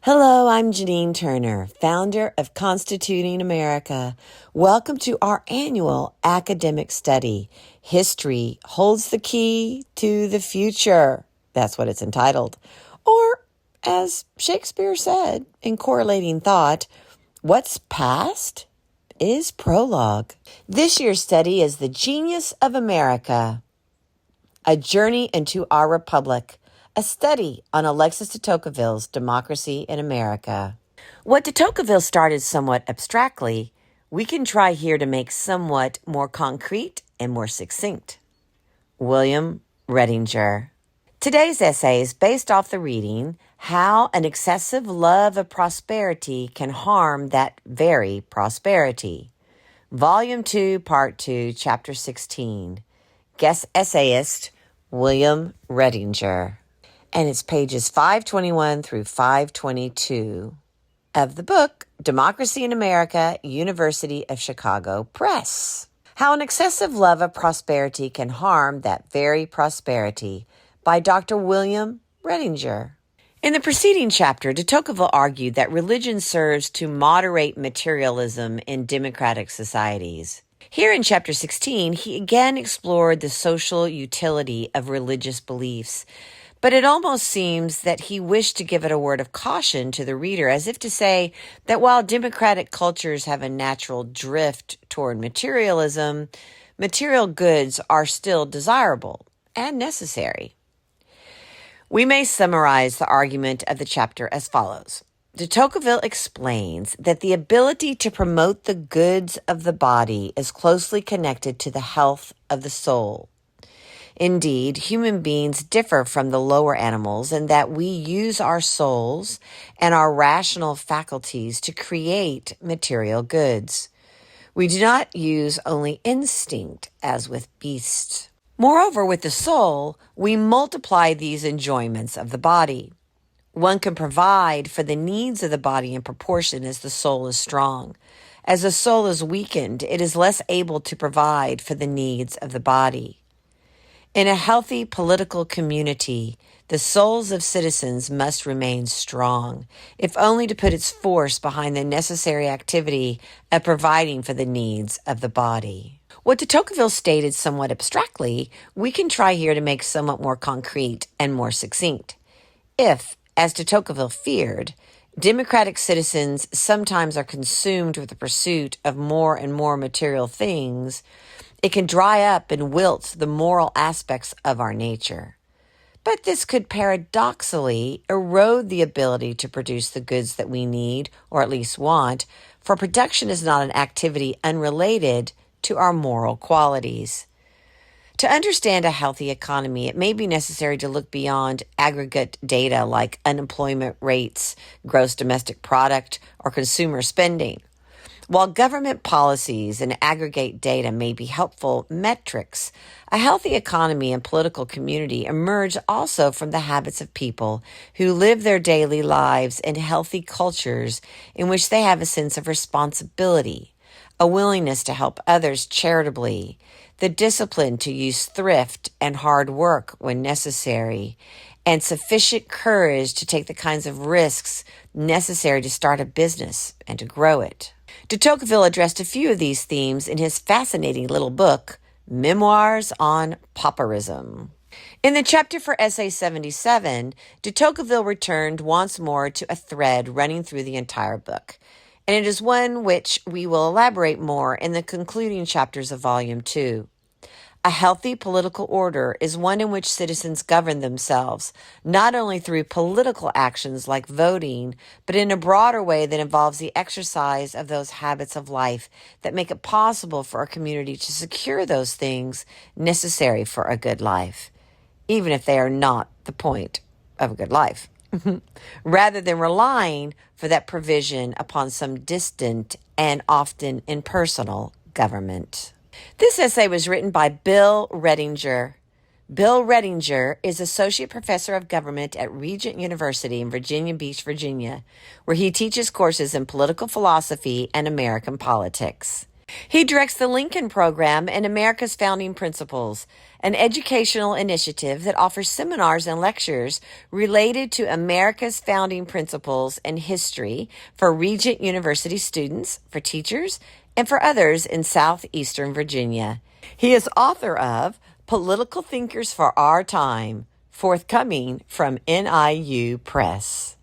Hello, I'm Janine Turner, founder of Constituting America. Welcome to our annual academic study, History Holds the Key to the Future. That's what it's entitled. Or, as Shakespeare said in Correlating Thought, what's past is prologue. This year's study is The Genius of America, a journey into our republic. A study on Alexis De Tocqueville's Democracy in America. What De Tocqueville started somewhat abstractly, we can try here to make somewhat more concrete and more succinct. William Reddinger. Today's essay is based off the reading, How an Excessive Love of Prosperity Can Harm That Very Prosperity. Volume 2, Part 2, Chapter 16. Guest essayist, William Reddinger. And it's pages 521 through 522 of the book, Democracy in America, University of Chicago Press. How an Excessive Love of Prosperity Can Harm That Very Prosperity by Dr. William Reddinger. In the preceding chapter, de Tocqueville argued that religion serves to moderate materialism in democratic societies. Here in Chapter 16, he again explored the social utility of religious beliefs, but it almost seems that he wished to give it a word of caution to the reader, as if to say that while democratic cultures have a natural drift toward materialism, material goods are still desirable and necessary. We may summarize the argument of the chapter as follows. De Tocqueville explains that the ability to promote the goods of the body is closely connected to the health of the soul. Indeed, human beings differ from the lower animals in that we use our souls and our rational faculties to create material goods. We do not use only instinct as with beasts. Moreover, with the soul, we multiply these enjoyments of the body. One can provide for the needs of the body in proportion as the soul is strong. As the soul is weakened, it is less able to provide for the needs of the body. In a healthy political community, the souls of citizens must remain strong, if only to put its force behind the necessary activity of providing for the needs of the body. What de Tocqueville stated somewhat abstractly, we can try here to make somewhat more concrete and more succinct. If, as de Tocqueville feared, democratic citizens sometimes are consumed with the pursuit of more and more material things, it can dry up and wilt the moral aspects of our nature. But this could paradoxically erode the ability to produce the goods that we need, or at least want, for production is not an activity unrelated to our moral qualities. To understand a healthy economy, it may be necessary to look beyond aggregate data like unemployment rates, gross domestic product, or consumer spending. While government policies and aggregate data may be helpful metrics, a healthy economy and political community emerge also from the habits of people who live their daily lives in healthy cultures in which they have a sense of responsibility, a willingness to help others charitably, the discipline to use thrift and hard work when necessary, and sufficient courage to take the kinds of risks necessary to start a business and to grow it. De Tocqueville addressed a few of these themes in his fascinating little book, Memoirs on Pauperism. In the chapter for Essay 77, de Tocqueville returned once more to a thread running through the entire book, and it is one which we will elaborate more in the concluding chapters of Volume 2. A healthy political order is one in which citizens govern themselves, not only through political actions like voting, but in a broader way that involves the exercise of those habits of life that make it possible for a community to secure those things necessary for a good life, even if they are not the point of a good life, rather than relying for that provision upon some distant and often impersonal government. This essay was written by Bill Reddinger. Bill Reddinger is Associate Professor of Government at Regent University in Virginia Beach, Virginia, where he teaches courses in political philosophy and American politics. He directs the Lincoln Program and America's Founding Principles, an educational initiative that offers seminars and lectures related to America's founding principles and history for Regent University students, for teachers, and for others in southeastern Virginia. He is author of Political Thinkers for Our Time, forthcoming from NIU Press.